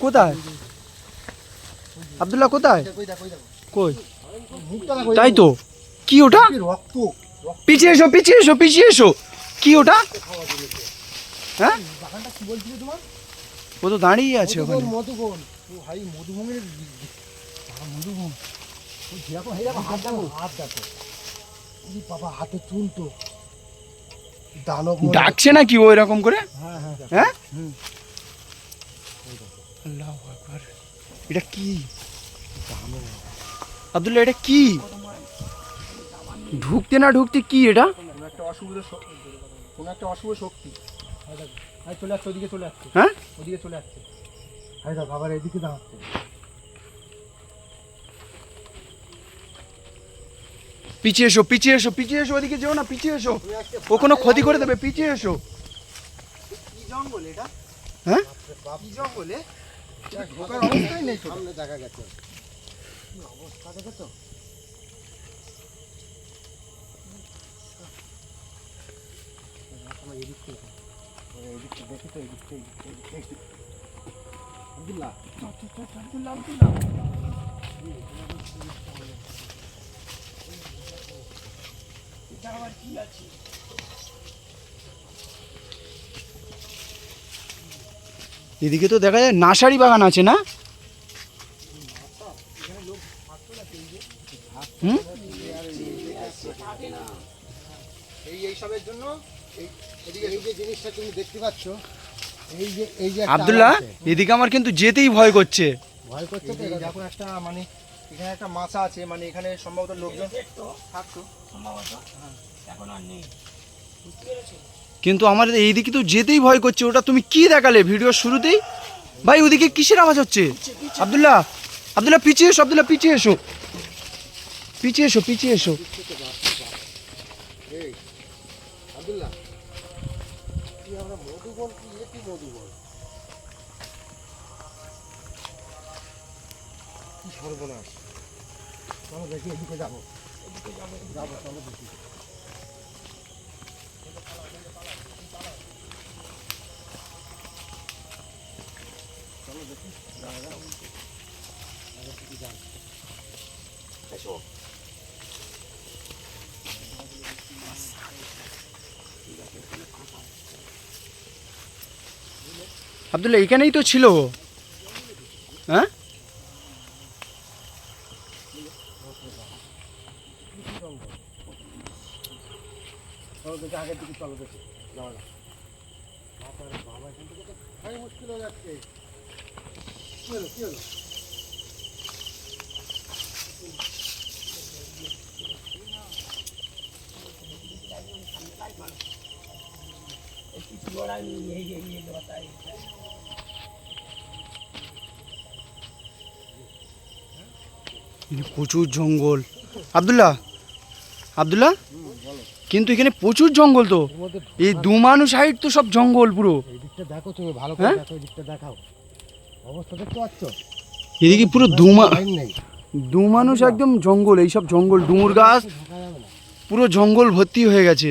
কোথায় আব্দুল্লাহ কোথায় কই তাই তো কি ওটা পিছিয়ে এসো পিছিয়ে এসো পিছিয়ে এসো কি ওটা হ্যাঁ ও তো দাঁড়িয়ে আছে ওখানে মধুবন ও ভাই মধুবনের মধুবন দেখো হাত দেখো বাবা হাতে চুল তো দানব ডাকছে না কি ও এরকম করে হ্যাঁ হ্যাঁ হ্যাঁ আল্লাহু আকবার এটা কি আব্দুল্লাহ এটা কি ঢুকতে না ঢুকতে কি এটা কোনো একটা অশুভ শক্তি চলে আসছে ওদিকে চলে আসছে হ্যাঁ ওদিকে চলে আসছে হাই দেখো আবার এদিকে দাঁড়াচ্ছে পিছিয়ে এসো পিছিয়ে এসো পিছিয়ে এসো ওদিকে যেও না পিছিয়ে এসো ও কোনো ক্ষতি করে দেবে পিছিয়ে এসো কি জঙ্গল এটা হ্যাঁ কি জঙ্গলে ঢোকার অবস্থাই নেই সামনে দেখা গেছে অবস্থা দেখেছো আব্দুল্লাহ এদিকে তো দেখা যায় নার্সারি বাগান আছে না হুম এইসবের জন্য এই যে জিনিসটা তুমি দেখতে পাচ্ছ এই যে আব্দুল্লাহ এদিকে আমার কিন্তু যেতেই ভয় করছে ভয় করছে তো যখন একটা মানে এখানে একটা মাছা আছে মানে এখানে সম্ভবত লোকজন থাকতো এখন আর নেই কিন্তু আমার এইদিকে তো যেতেই ভয় করছে ওটা তুমি কি দেখালে ভিডিওর শুরুতেই ভাই ওদিকে কিসের আওয়াজ হচ্ছে আব্দুল্লাহ আব্দুল্লাহ পিছিয়ে এসো আব্দুল্লাহ পিছিয়ে এসো পিছিয়ে এসো পিছিয়ে এসো আব্দুল্লাহ কি আমরা মধুবন কি এটি মধুবন কি সর্বনাশ চলো দেখি এদিকে যাবো যাবো চলো দেখি চলো দেখি এসো আব্দুল্লাহ এখানেই তো ছিল হ্যাঁ চলো দেখি আগের দিকে চলো দেখি যাওয়া যাক বাবা এখান থেকে তো ভাই মুশকিল হয়ে যাচ্ছে কি হলো কি হলো প্রচুর জঙ্গল আব্দুল্লাহ আব্দুল্লাহ কিন্তু এখানে প্রচুর জঙ্গল তো এই দুমানু সাইড তো সব জঙ্গল পুরো এই দিকটা দেখো তুমি ভালো করে দেখো এই দিকটা দেখাও অবস্থা দেখতে পাচ্ছ এদিকে পুরো দু মানুষ একদম জঙ্গল এইসব জঙ্গল ডুমুর গাছ পুরো জঙ্গল ভর্তি হয়ে গেছে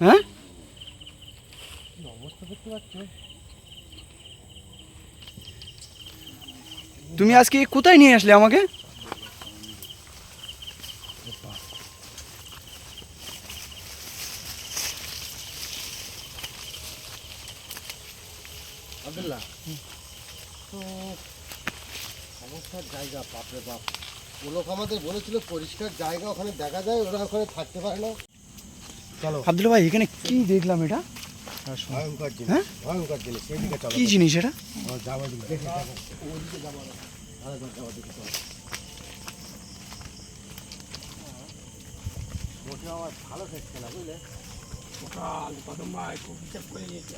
হ্যাঁ অবস্থা দেখতে পাচ্ছ তুমি আজকে কোথায় নিয়ে আসলে আমাকে আব্দুল্লাহ তো সমস্যার জায়গা বাপরে বাপ ও লোক আমাদের বলেছিল পরিষ্কার জায়গা ওখানে দেখা যায় ওরা ওখানে থাকতে পারে না চলো আব্দুল্লাহ ভাই এখানে কি দেখলাম এটা ভয়ঙ্কর জিনিস হ্যাঁ ভয়ঙ্কর জিনিস সেদিকে চলো কি জিনিস এটা যাবো দেখে ওইদিকে যাবো আরেকবার যাবো দেখে চলো মোটে আমার ভালো খেচ্ছে না বুঝলে সকাল কত মাই খুব হিসাব করে নিয়েছি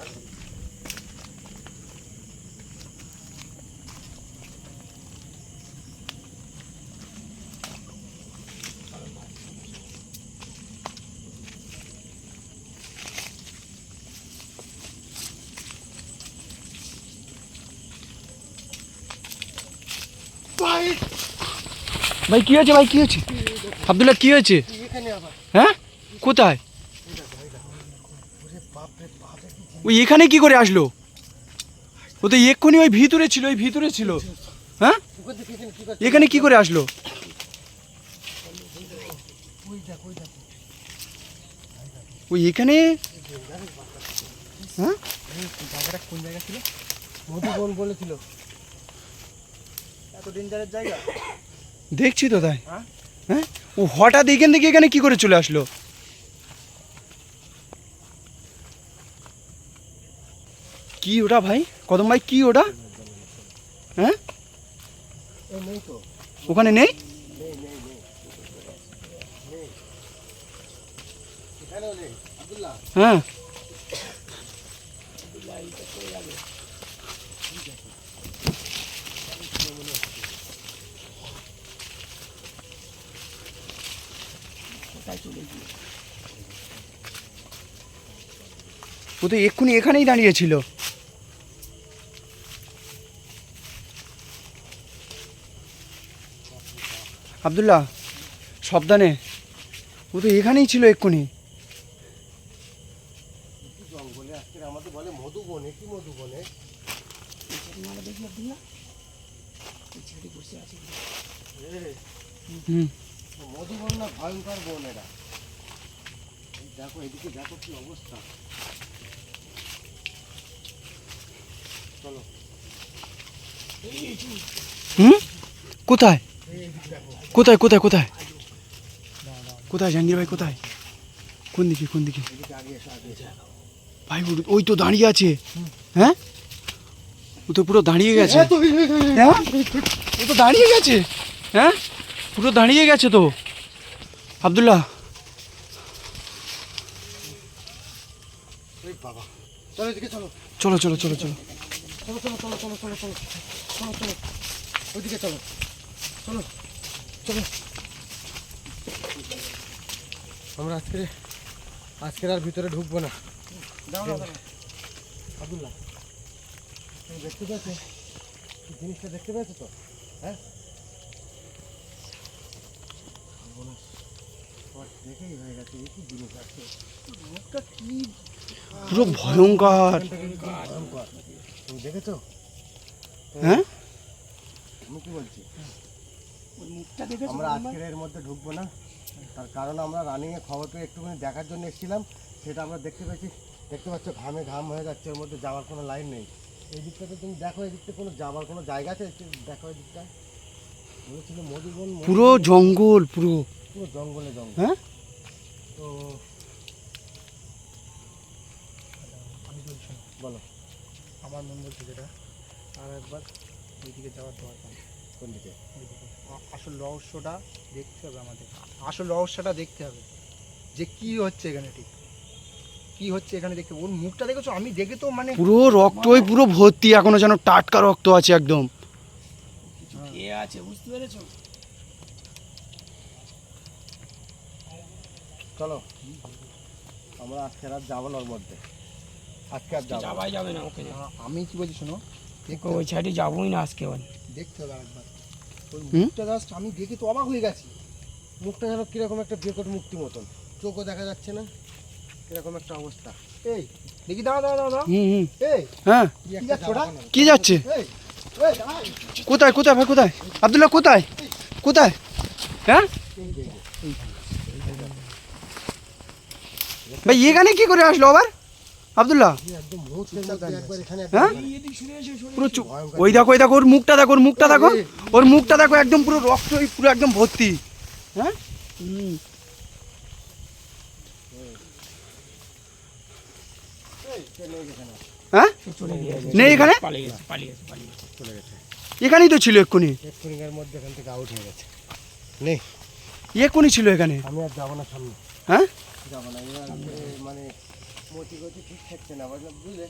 ভাই কি হয়েছে ভাই কি হয়েছে আব্দুল্লাহ কি হয়েছে হ্যাঁ কোথায় ওই এখানে কি করে আসলো ও তো এক্ষুনি ওই ভিতরে ছিল, ওই ভিতরে ছিল। হ্যাঁ, ওকে দেখে এখানে কি করছে? এখানে কি করে আসলো? ওই দেখো ওই দেখো। ওই এখানে? হ্যাঁ, জায়গাটা কোন জায়গা ছিল? মধুবন বলেছিল। এত ডেঞ্জারের জায়গা দেখছি তো তাই। হ্যাঁ? হ্যাঁ, ও হঠাৎ এখান থেকে এখানে কি করে চলে আসলো? কি ওটা ভাই, কদম ভাই, কি ওটা? হ্যাঁ, নেই তো, ওখানে নেই। নেই নেই নেই নেই, এখানেও নেই আব্দুল্লাহ। হ্যাঁ, ও তো এক্ষুনি এখানেই দাঁড়িয়েছিল। আব্দুল্লাহ সাবধানে, ও তো এখানেই ছিল এক্ষুনি। জঙ্গলে আজকে আমাদের বলে মধুবনে, কি মধুবনে? হুম, মধুবন না ভয়ঙ্কর বন এরা। এই দেখো এদিকে, দেখো কি অবস্থা। চলো হুম, কোথায় কোথায় কোথায় কোথায় কোথায় জাহাঙ্গীর ভাই, কোথায়? কোন দিকে, কোন দিকে এদিকে, আগে এসো আগে এসো। ভাই? ওই তো দাঁড়িয়ে আছে। হ্যাঁ, ও তো পুরো দাঁড়িয়ে গেছে। হ্যাঁ, ও তো দাঁড়িয়ে গেছে। হ্যাঁ, পুরো দাঁড়িয়ে গেছে তো আব্দুল্লাহ। ওই বাবা, চলো এদিকে চলো, চলো চলো চলো চলো। চলো চলো চলো চলো চলো চলো চলো চলো, ওইদিকে চলো, চলো চলো। আমরা আজকের আর ভিতরে ঢুকবো না। আব্দুল্লাহ, তুমি দেখতে পেয়েছো কি জিনিসটা? দেখতে পেয়েছো তো? হ্যাঁ, দেখেই হয়ে গেছে, এই কি জিনিস আছে? মুখটা কি পুরো ভয়ঙ্কর। ভয়ঙ্কর। তুমি দেখেছো? হ্যাঁ, আমি কি বলছি, আমরা আজকের এর মধ্যে ঢুকবো না। তার কারণ আমরা রানিংয়ে খবর পেয়ে একটুখানি দেখার জন্য এসেছিলাম, সেটা আমরা দেখতে পেয়েছি। দেখতে পাচ্ছ ঘামে ঘাম হয়ে যাচ্ছে, ওর মধ্যে যাওয়ার কোনো লাইন নেই। এই দিকটাতে তুমি দেখো, এই দিকটা কোনো যাওয়ার কোনো জায়গা আছে? একটু দেখো এই দিকটা, বলেছিল মধুবন, পুরো জঙ্গল, পুরো পুরো জঙ্গলে জঙ্গল। হ্যাঁ, তো আমি বলছি না, বলো আমার মন বলছে যেটা, আর একবার ওইদিকে যাওয়ার দরকার নেই। কোন দিকে? ওইদিকে আসল রহস্যটা দেখতে হবে আমাদের, আসল রহস্যটা দেখতে হবে যে কি হচ্ছে এখানে, ঠিক কি হচ্ছে এখানে দেখতে। ওর মুখটা দেখেছো? আমি দেখে তো মানে পুরো রক্ত, ওই পুরো ভর্তি, এখনো যেন টাটকা রক্ত আছে একদম। কে আছে বুঝতে পেরেছো? চলো, আমরা আজকে রাত যাবো না ওর মধ্যে, আজকে আর যাবো না। যাওয়াই যাবে না ওকে, আমি কি বলছি শোনো, দেখতে ওই সাইডে যাবোই না আজকে। দেখতে হবে একবার ওর হুম? মুখটা। জাস্ট আমি দেখে তো অবাক হয়ে গেছি। মুখটা যেন কিরকম একটা বিকট মুক্তি মতন, চোখও দেখা যাচ্ছে না, কিরকম একটা অবস্থা। এই দেখি, দাঁড়া দাঁড়া দাঁড়া, হুম হুম, এই হ্যাঁ, কি কি একটা যাচ্ছে ওটা? জ্বালাতন হচ্ছে। কি যাচ্ছে? এই এই দাঁড়া। কোথায় কোথায় ভাই, কোথায় আব্দুল্লাহ, কোথায় কোথায়? হ্যাঁ এই যে, এই যে, ভাই এখানে কি করে আসলো আবার আব্দুল্লাহ? একদম মুহূর্তের মধ্যে একবার এখানে হ্যাঁ, পুরো ওই দেখো, ওই দেখো, ওর মুখটা দেখো, ওর মুখটা দেখো, ওর মুখটা দেখো, একদম পুরো রক্ত, পুরো একদম ভর্তি। হ্যাঁ, হুম, হ্যাঁ, চলে গেছে, নেই এখানে, পালিয়ে গেছে, পালিয়ে গেছে, পালিয়ে গেছে। চলে গেছে। এখানেই তো ছিল এক্ষুনি, এক্ষুনিকার মধ্যে এখান থেকে আউট হয়ে গেছে। নেই, এক্ষুনি ছিল এখানে। আমি আর যাবো না সামনে, হ্যাঁ, যাবো না। এবার মানে মতি গতি ঠিক থাকছে না, বুঝলে?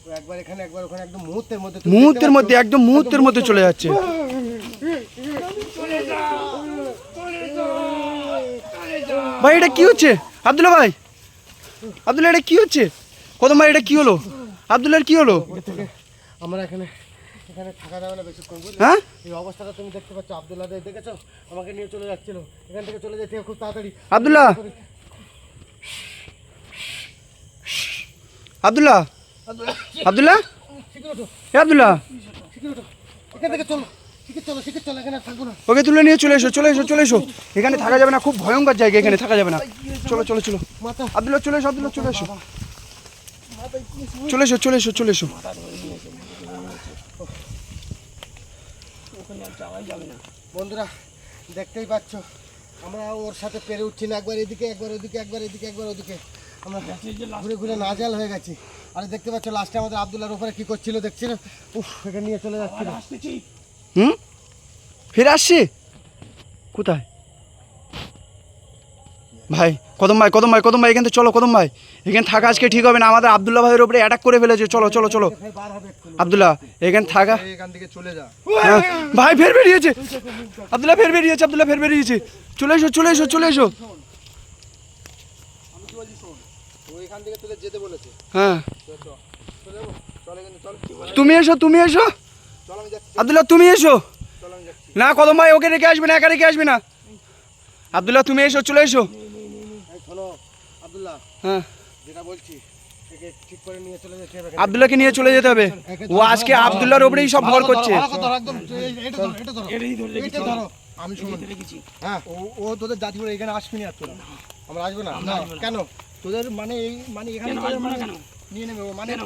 তো একবার এখানে একবার ওখানে, একদম মুহূর্তের মধ্যে, তুমি মুহূর্তের দেখতে মধ্যে, পাচ্ছ? একদম মুহূর্তের মধ্যে চলে যাচ্ছে। ভাই এটা কি হচ্ছে আব্দুল্লাহ ভাই? আব্দুল্লাহ এটা কি হচ্ছে? কদম ভাই এটা কি হলো? আব্দুল্লাহর কি হলো? ওপর থেকে আমরা এখানে এখানে থাকা যাবে না বেশিক্ষণ, বুঝলে? হ্যাঁ, এই অবস্থাটা তুমি দেখতে পাচ্ছ, আব্দুল্লাহ দেখেছো? আমাকে নিয়ে চলে যাচ্ছিল, এখান থেকে চলে যেতে হবে খুব তাড়াতাড়ি। আব্দুল্লাহ, আব্দুল্লাহ, আব্দুল্লাহ, শিখির ওঠো, এ আব্দুল্লাহ শিখির ওঠো। এখান থেকে চলো, শিখির চলো, শিখির চলো, এখানে আর থাকবো না। ওকে তুলে নিয়ে চলে এসো চলে এসো চলে এসো এখানে থাকা যাবে না খুব ভয়ঙ্কর জায়গা এখানে থাকা যাবে না চলো চলো চলো মাথা আব্দুল্লাহ চলে এসো আব্দুল্লাহ চলে এসো চলে এসো চলে এসো চলে এসো ওখানে আর যাওয়াই যাবে না। বন্ধুরা দেখতেই পাচ্ছ, আমরা ওর সাথে পেরে উঠছি না, একবার এদিকে একবার ওদিকে, একবার এদিকে একবার ওদিকে, আমরা ঘুরে ঘুরে নাজাল হয়ে গেছি। আর দেখতে পাচ্ছ লাস্টে আমাদের আব্দুল্লাহর উপরে কি করছিল দেখছিল, উফ এখানে নিয়ে চলে যাচ্ছিল। আসতেছি। হুম ফিরে আসছি কোথায় ভাই কদম ভাই কদম ভাই কদম ভাই এখান থেকে চলো কদম ভাই এখানে থাকা আজকে ঠিক হবে না আমাদের আব্দুল্লাহ ভাইয়ের উপরে অ্যাটাক করে ফেলেছে চলো চলো চলো ফের বার হবে একটু। আব্দুল্লাহ এখানে থাকা এখান থেকে চলে যা। হ্যাঁ, ভাই ফের বেরিয়েছে আব্দুল্লাহ ফের বেরিয়েছে আব্দুল্লাহ ফের বেরিয়েছে চলে এসো চলে এসো চলে এসো আমি কি বলছি শোন, ও এখান থেকে তোদের যেতে বলেছে। হ্যাঁ চলে যাবো, চল এখানে চল, তুমি এসো তুমি এসো চল আমি যাচ্ছি, আব্দুল্লাহ তুমি এসো চল আমি যাচ্ছি। না কদম ভাই ওকে রেখে আসবে না একা রেখে আসবে না আব্দুল্লাহ তুমি এসো চলে এসো এই শোনো আব্দুল্লাহ, হ্যাঁ যেটা বলছি একে ঠিক করে নিয়ে চলে যেতে হবে। আব্দুল্লাহকে নিয়ে চলে যেতে হবে ও আজকে আব্দুল্লাহর উপরেই সব ভর করছে ভালো করে ধরো, একদম এটা ধরো, এটা ধরো, এটাই ধরে রেখেছি। এটা ধরো। আমি শোন, রেখেছি। হ্যাঁ ও তোদের জাতি করে এখানে আসবি না আর তোরা। আমরা আসবো না, না, কেন? তোদের মানে এই মানে এখানে কেন তোদের আসবো না মানে কেন? নিয়ে নেবে ও, মানে কেন?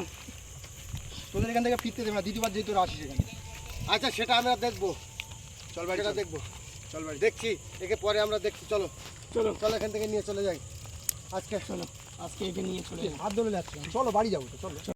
তোদের এখান থেকে ফিরতে দেবে না, দ্বিতীয়বার যেই তোরা আসিস এখানে। আচ্ছা সেটা আমরা দেখবো, চল বাড়ি সেটা চল, দেখবো, চল বাড়ি। দেখছি একে পরে আমরা দেখছি। চলো চলো চলো এখান থেকে নিয়ে চলে যাই আজকে। চলো আজকে একে নিয়ে চলে যাবো। হাত ধরে যাচ্ছিলাম, চলো বাড়ি যাবো তো, চলো।